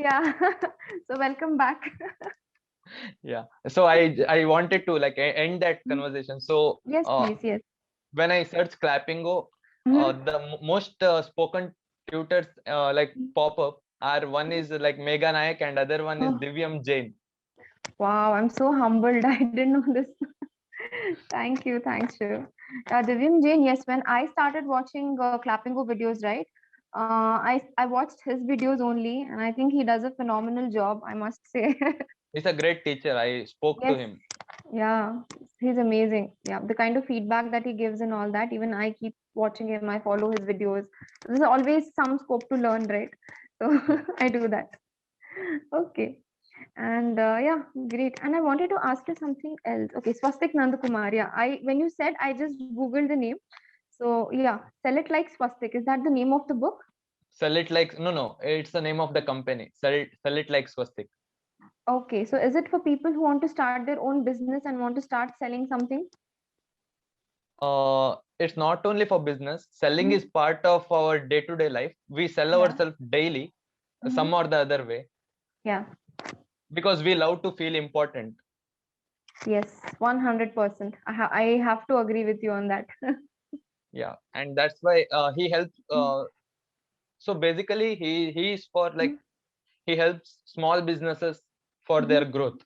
Yeah. So welcome back. Yeah. So I wanted to like end that conversation. So Yes, please. Yes. when I search Clappingo, Mhm. the most spoken tutors like pop up are one is like Megha Nayak and other one is Oh, Divyam Jain. wow. I'm so humbled. I didn't know this. Thank you. Thanks, Shiv. Divyam Jain, yes, when I started watching Clappingo videos, right? I watched his videos only, and I think he does a phenomenal job, I must say. He's a great teacher. I spoke to Yes. him. Yeah, he's amazing. Yeah, the kind of feedback that he gives and all that, even I keep watching him, I follow his videos. There's always some scope to learn, right? So Yeah. I do that. Okay. And yeah, great. And I wanted to ask you something else. Okay, Swastik Nandakumar. Yeah, I when you said, I just googled the name. So yeah, Sell It Like Swastik. Is that the name of the book? Sell it like no, it's the name of the company. Sell it like Swastik. Okay, so is it for people who want to start their own business and want to start selling something? It's not only for business. Selling Mhm. is part of our day-to-day life. We sell Yeah. ourselves daily, some Hmm. or the other way, Yeah. because we love to feel important. Yes, 100%. I have to agree with you on that. Yeah, and that's why he helps. Mhm. So basically, he is for like he helps small businesses for their Mhm. growth.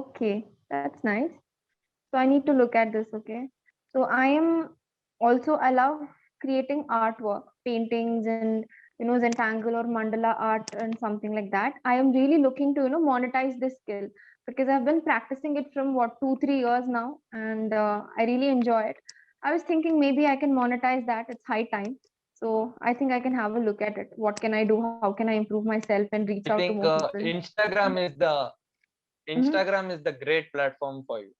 Okay, that's nice. So I need to look at this, okay? So I am also, I love creating artwork, paintings and, Zentangle or mandala art and something like that. I am really looking to, monetize this skill because I've been practicing it from what, 2, 3 years now, and I really enjoy it. I was thinking maybe I can monetize that. It's high time. So I think I can have a look at it. What can I do? How can I improve myself and reach I out to more think people? Mhm. Instagram is the great platform for you.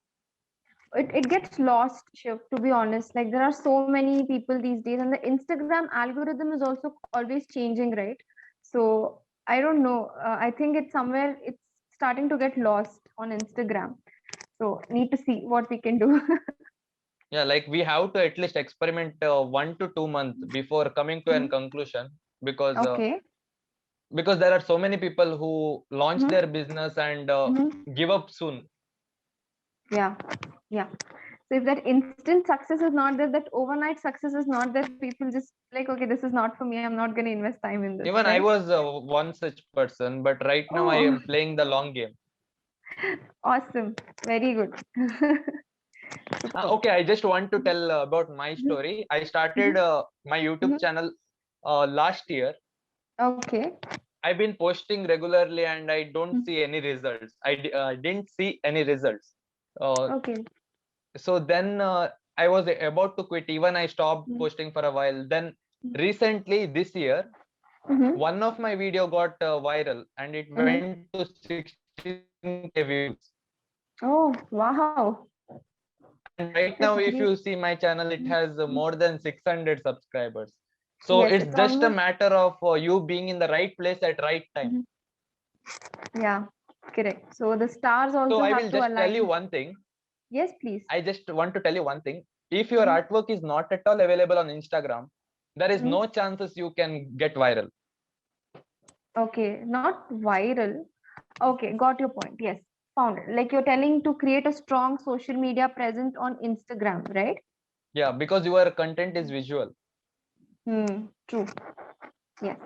It gets lost, Shiv, to be honest. Like there are so many people these days, and the Instagram algorithm is also always changing, right? So I don't know. I think it's starting to get lost on Instagram. So need to see what we can do. Yeah, like we have to at least experiment 1 to 2 months before coming to a Mhm. conclusion, because Okay. there are so many people who launch Mhm. their business and Mhm. give up soon. Yeah. Yeah. So if that instant success is not there, that overnight success is not there, people just like, okay, this is not for me. I'm not going to invest time in this, Even right? I was one such person, but right now I Oh, am playing the long game. awesome. Very good. Superb. Okay, I just want to tell about my Mhm. story. I started Mhm. my YouTube Mhm. channel last year. Okay. I've been posting regularly and I don't Mhm. see any results. I didn't see any results. Uh, Okay. so then I was about to quit. Even I stopped Mhm. posting for a while. Then recently this year, Mhm. one of my video got viral and it Mhm. went to 16K views. Oh, wow. And right That's now, if great. you see my channel, it Mhm. has Mhm. more than 600 subscribers. So Yes, it's it's just a almost. matter of you being in the right place at right time. Mhm. Yeah, correct. So the stars So also I have will to just tell you align. one thing. Yes, please. I just want to tell you one thing. If your Mhm. artwork is not at all available on Instagram, there is Mhm. no chances you can get viral. Okay, not viral. Okay, got your point. Yes, found it. Like you're telling to create a strong social media presence on Instagram, right? Yeah, because your content is visual. Hmm. True. Yes,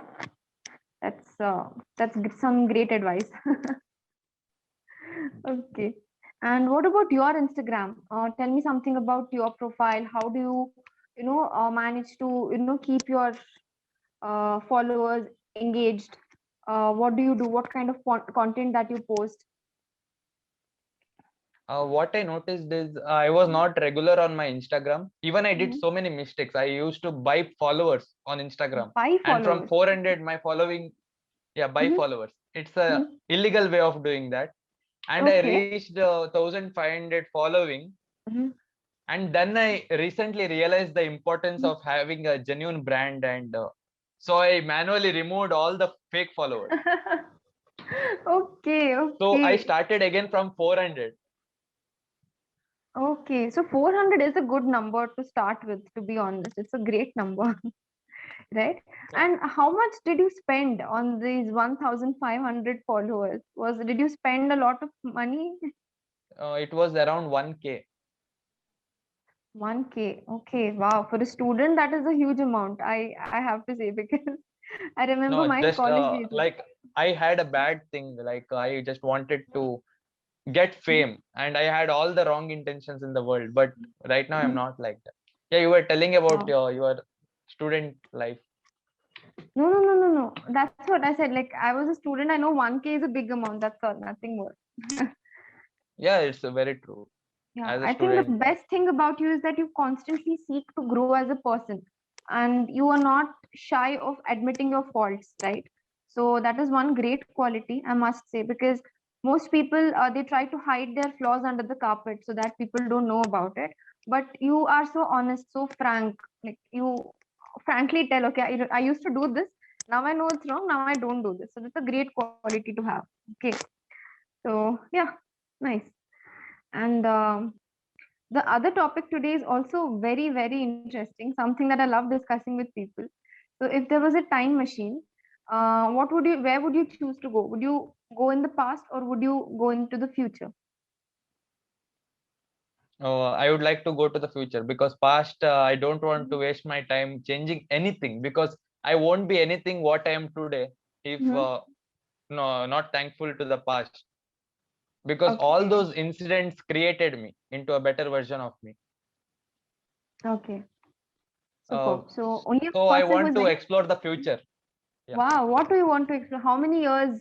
some great advice. Okay. And what about your Instagram? Tell me something about your profile. How do you, manage to, keep your followers engaged? What do you do? What kind of content that you post? What I noticed is I was not regular on my Instagram. Even I did Mhm. so many mistakes. I used to buy followers on Instagram, Buy and from followers. 400, my following, yeah, buy Mhm. followers. It's a Mhm. illegal way of doing that. And I Okay. reached 1,500 following, Mhm. and then I recently realized the importance Mhm. of having a genuine brand, and so I manually removed all the fake followers. Okay, So I okay. started again from 400. Okay, so 400 is a good number to start with, to be honest. It's a great number. right? Yeah. And how much did you spend on these 1,500 followers? Did you spend a lot of money? It was around 1K. 1K. Okay, wow. For a student, that is a huge amount. I have to say, because I remember No, my just college days. like I had a bad thing. Like I just wanted to get fame, and I had all the wrong intentions in the world. But right now, I'm Mhm. not like that. Yeah, you were telling about Wow. your student life. No, no, no, no, no. That's what I said. Like, I was a student. I know 1K is a big amount. That's all, nothing more. Yeah, it's very true. Yeah, As a I think the student, best thing about you is that you constantly seek to grow as a person, and you are not shy of admitting your faults, right? So that is one great quality, I must say, because most people they try to hide their flaws under the carpet so that people don't know about it. But you are so honest, so frank. Like, you frankly tell, okay, I used to do this. Now I know it's wrong. Now I don't do this. So that's a great quality to have. Okay. So yeah, nice. And the other topic today is also very, very interesting, something that I love discussing with people. So, if there was a time machine, where would you choose to go? Would you go in the past or would you go into the future? I would like to go to the future because past, I don't want to waste my time changing anything because I won't be anything what I am today if Mhm. no, not thankful to the past, because all Okay, those incidents created me into a better version of me. okay, Uh, superb. So, only so a I person who want is to very, explore the future. Yeah, wow, what do you want to explore? How many years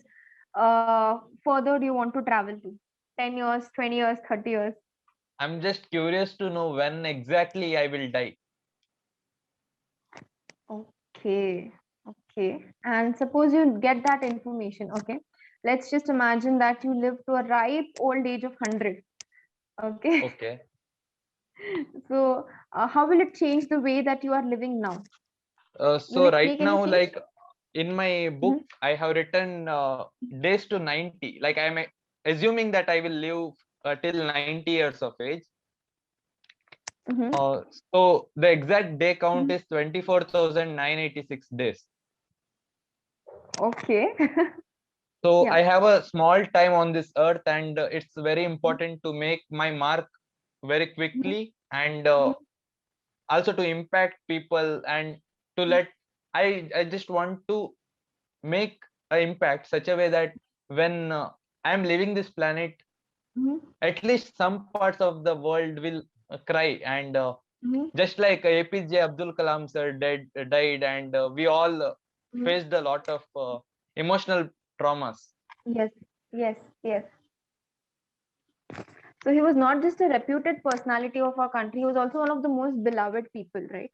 further do you want to travel to? 10 years, 20 years, 30 years? I'm just curious to know when exactly I will die. Okay, okay. And suppose you get that information, okay? Let's just imagine that you live to a ripe old age of 100, okay? Okay. So, how will it change the way that you are living now? Will So it right make any now, change? like in my book, Mm-hmm. I have written days to 90. Like I'm assuming that I will live till 90 years of age. Mm-hmm. Uh, so the exact day count Mm-hmm. is 24,986 days. Okay. So Yeah. I have a small time on this earth, and it's very important to make my mark very Mm-hmm. quickly, and Mm-hmm. also to impact people, and to let I just want to make an impact such a way that when I'm leaving this planet, Mm-hmm. at least some parts of the world will cry, and Mm-hmm. just like APJ Abdul Kalam sir died, and we all Mm-hmm. faced a lot of emotional traumas. Yes, yes, yes. So he was not just a reputed personality of our country, he was also one of the most beloved people, right?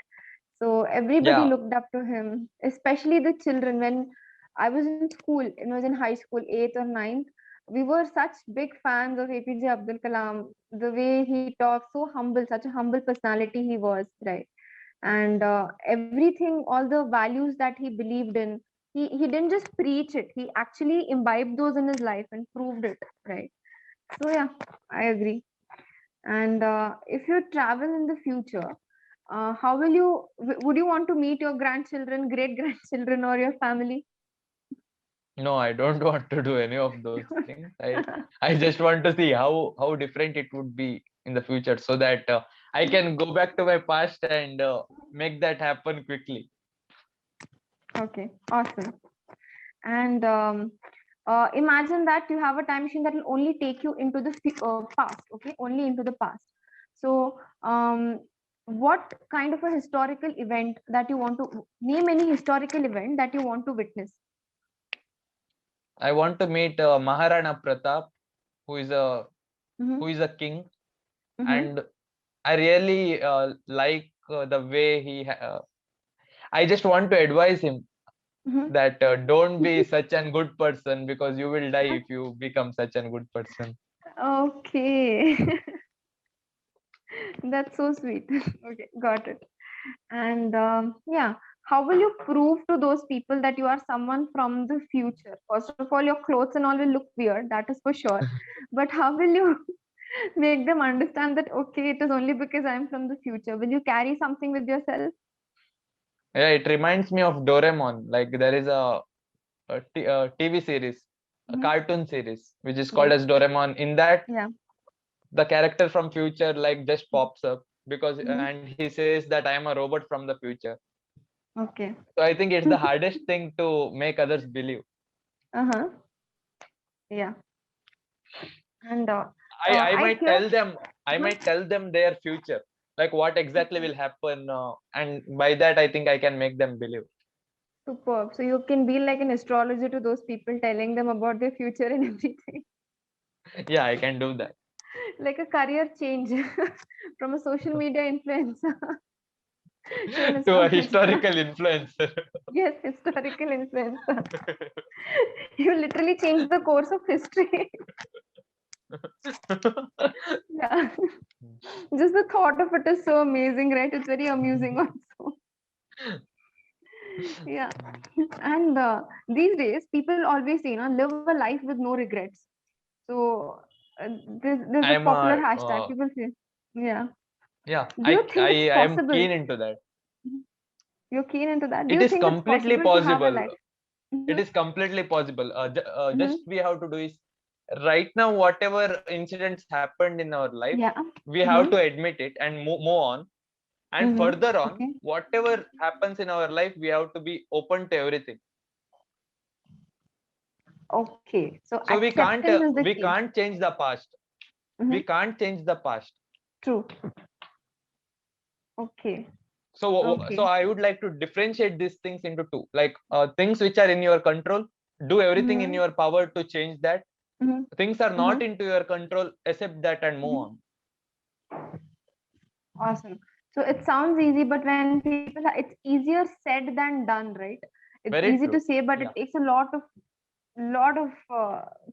So everybody Yeah, looked up to him, especially the children. When I was in school, it was in high school, eighth or ninth, we were such big fans of APJ Abdul Kalam. The way he talked, so humble, such a humble personality he was, right? And everything, all the values that he believed in, he didn't just preach it, he actually imbibed those in his life and proved it, right? So yeah, I agree. And if you travel in the future, how will you? Would you want to meet your grandchildren, great grandchildren, or your family? no, I don't want to do any of those things. I just want to see how different it would be in the future, so that I can go back to my past and make that happen quickly. Okay, awesome. And imagine that you have a time machine that will only take you into the past. Okay, only into the past. So, what kind of a historical event that you want to name? Any historical event that you want to witness? I want to meet Maharana Pratap, who is a Mm-hmm. king, Mm-hmm. and I really like the way I just want to advise him Mm-hmm. that don't be such a good person, because you will die if you become such a good person. Okay. That's so sweet. Okay, got it. And yeah, how will you prove to those people that you are someone from the future? First of all, your clothes and all will look weird, that is for sure. But how will you make them understand that, okay, it is only because I'm from the future? Will you carry something with yourself? Yeah, it reminds me of Doraemon. Like there is a TV series, a Mhm. cartoon series, which is called Yes. as Doraemon. In that, Yeah. the character from future like just pops up because Mhm. and he says that I am a robot from the future. Okay. So I think it's the hardest thing to make others believe. Uh-huh. Yeah. And I I might hear. tell them I Mhm. might tell them their future, like what exactly Okay. will happen, and by that I think I can make them believe. Superb. So you can be like an astrologer to those people, telling them about their future and everything. Yeah, I can do that. Like a career change from a social media influencer to an To a astrologer. historical influencer. Yes, historical influencer. You literally changed the course of history. Yeah. Just the thought of it is so amazing, right? It's very amusing also. Yeah. And these days, people always say, live a life with no regrets. So there's this I'm popular hashtag. People say, yeah. yeah, Do you think it's I am possible? keen into that. Mhm. You're keen into that. Do It you is think it's completely possible to have a possible. life? It Hmm. is completely possible. Hmm. Just we have to do is right now, whatever incidents happened in our life, Yeah. we have Hmm. to admit it and move on. And Hmm. further on, Okay. whatever happens in our life, we have to be open to everything. Okay. So So acceptance is the we key. can't change the past. We Hmm. can't change the past. True. Okay. So Okay. I would like to differentiate these things into two, like things which are in your control, do everything in Hmm. your power to change that. Hmm. Things are Hmm. not into your control, accept that and move Hmm. on. Awesome. So it sounds easy, but when people, it's easier said than done, right? It's Very easy to true. say, but it Yeah. takes a lot of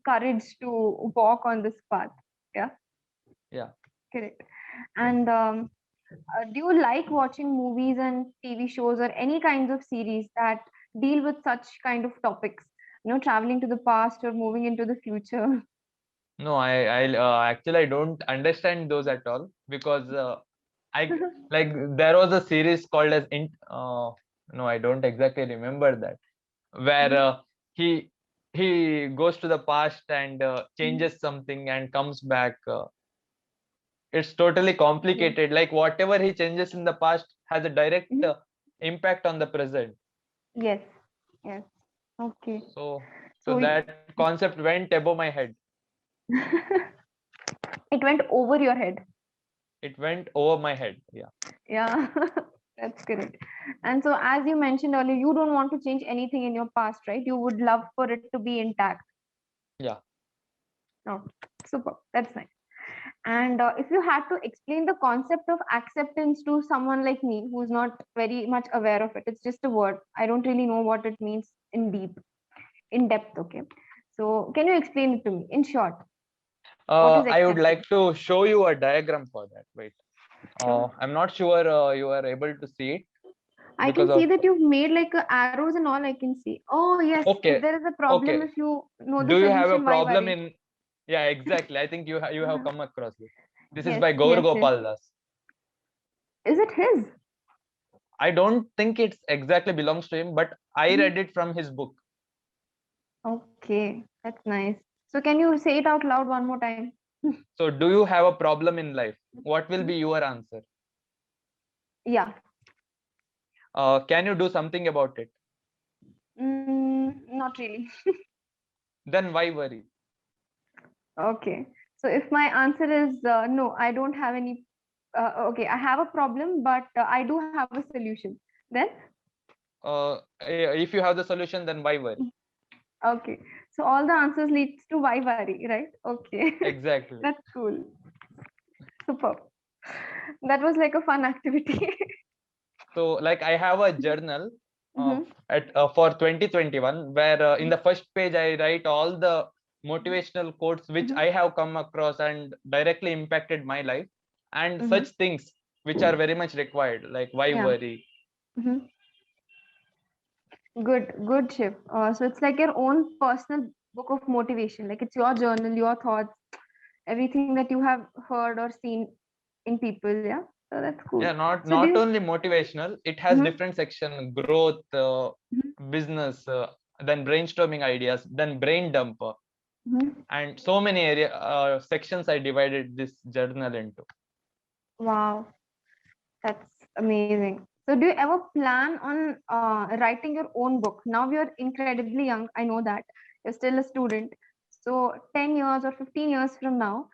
courage to walk on this path. Yeah, Yeah. correct. And do you like watching movies and TV shows or any kinds of series that deal with such kind of topics? Traveling to the past or moving into the future. No, I actually I don't understand those at all because I like there was a series called as no, I don't exactly remember that, where Mhm, he he goes to the past and mhm. changes something and comes back. It's totally Yeah. complicated. Like whatever he changes in the past has a direct Mhm. impact on the present. Yes. Yes. Okay. So So that concept went above my head. it went over your head. It went over my head. Yeah. Yeah, that's correct. And so, as you mentioned earlier, you don't want to change anything in your past, right? You would love for it to be intact. Yeah. Oh, super. That's nice. And if you had to explain the concept of acceptance to someone like me who's not very much aware of it, it's just a word. I don't really know what it means in depth. Okay. So, can you explain it to me in short? What is I would like acceptance? to show you a diagram for that. Wait. Sure. I'm not sure you are able to see it I because can see of. that you've made like arrows and all I can see. Oh, yes. If Okay. there is a problem, Okay. if you know the Do you have a solution, why problem worry? in? Yeah, exactly. I think you have Uh-huh. come across this. This is Yes, by Gaur yes, yes. Gopal Das. Is it his? I don't think it's exactly belongs to him, but I Mhm. read it from his book. Okay, that's nice. So, can you say it out loud one more time? So, do you have a problem in life? What will be your answer? Yeah. Can you do something about it? Not really. Then why worry? Okay. So, if my answer is no, I don't have any. Okay, I have a problem, but I do have a solution. Then, If you have the solution, then why worry? okay. So, all the answers leads to why worry, right? Okay. Exactly. That's cool. Super. That was like a fun activity. So, like, I have a journal Hmm. at for 2021 where in the first page I write all the motivational quotes which Hmm. I have come across and directly impacted my life, and Hmm. such things which are very much required, like why Yeah. worry. Hmm. Good, Shiv. So it's like your own personal book of motivation. Like it's your journal, your thoughts, everything that you have heard or seen in people. Yeah. So that's cool. Yeah, So do not you, only motivational, it has Mhm, different section: growth, mhm, business, then brainstorming ideas, then brain dump, mhm. and so many area sections I divided this journal into. Wow, that's amazing. So do you ever plan on writing your own book? Now you're incredibly young. I know that you're still a student. So 10 years or 15 years from now,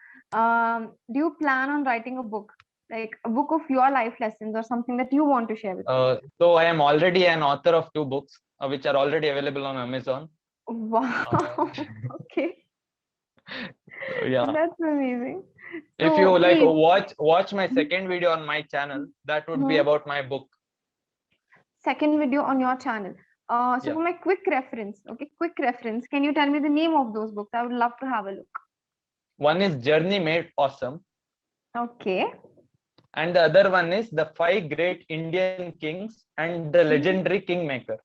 do you plan on writing a book? Like a book of your life lessons or something that you want to share with me? So I am already an author of 2 books, which are already available on Amazon. Uh, Wow. Okay. so yeah, That's amazing. if you So like please, watch my Mhm, second video on my channel, that would be mhm. about my book. Second video on your channel. So Yeah, for my quick reference, okay, quick reference, can you tell me the name of those books? I would love to have a look. one is Journey Made Awesome, Okay. and the other one is The 5 Great Indian Kings and the Mhm. Legendary Kingmaker.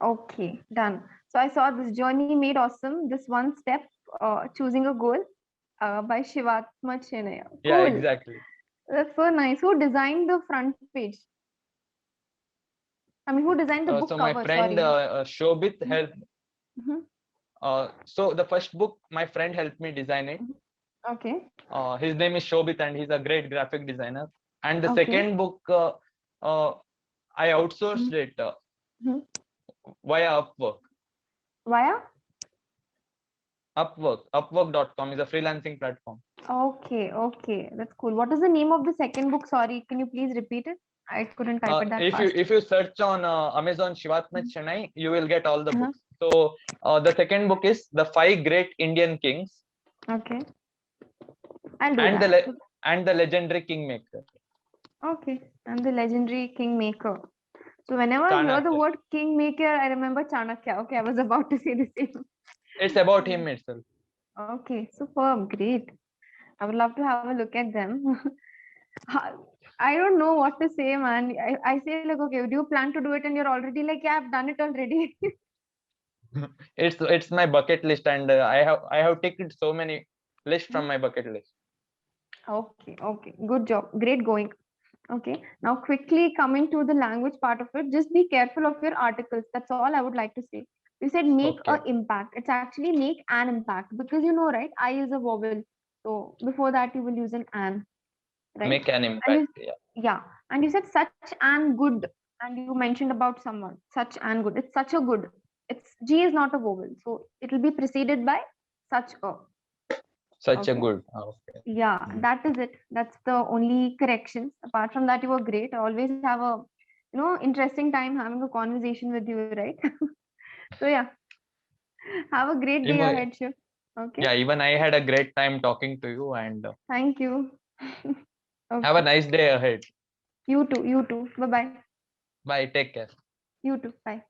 Okay, done. So I saw this Journey Made Awesome, this one step, choosing a goal, by Shivatma Chinaya. Yeah, Cool. exactly. That's so nice. Who designed the front page? I mean, who designed the book So my cover? friend Sorry. Shobit Mhm, helped. mhm, So the first book, my friend helped me design it. mhm. Okay. His name is Shobit, and he's a great graphic designer. And the Okay. second book, I outsourced Mhm, it mhm. via Upwork. Via? Upwork.com is a freelancing platform. Okay, okay. That's cool. What is the name of the second book? Sorry, can you please repeat it? I couldn't type it that fast. If you search on Amazon Shivatma Mhm. Chennai, you will get all the Uh-huh. books. So the second book is The 5 Great Indian Kings Okay, I'll do and that. and the Legendary Kingmaker. Okay, I'm the legendary kingmaker. So whenever I hear the Chanakya. word kingmaker, I remember Chanakya. Okay, I was about to say the same. It's about Yeah. him itself. Okay, superb, great. I would love to have a look at them. Ha- I don't know what to say, man. I say like, okay, do you plan to do it? And you're already like, yeah, I've done it already. It's my bucket list, and I have ticked so many lists from my bucket list. Okay, okay, good job, great going. Okay, now quickly coming to the language part of it, just be careful of your articles. That's all I would like to say. You said make a Okay, impact. It's actually make an impact because you know, right? I is a vowel. So before that, you will use an an, right? make an And impact. you, Yeah, yeah, and you said such an good, and you mentioned about someone such and good. It's such a good. It's G is not a vowel, so it will be preceded by such a. such a Okay. good. Okay. Yeah, Mm. that is it. That's the only corrections. Apart from that, you were great. I always have a, interesting time having a conversation with you, right? So yeah, have a great day Even, ahead, Shiv. Okay, yeah, even I had a great time talking to you, and thank you. have a Okay, nice day ahead. you too, you too. Bye bye. Bye. Take care. You too. Bye.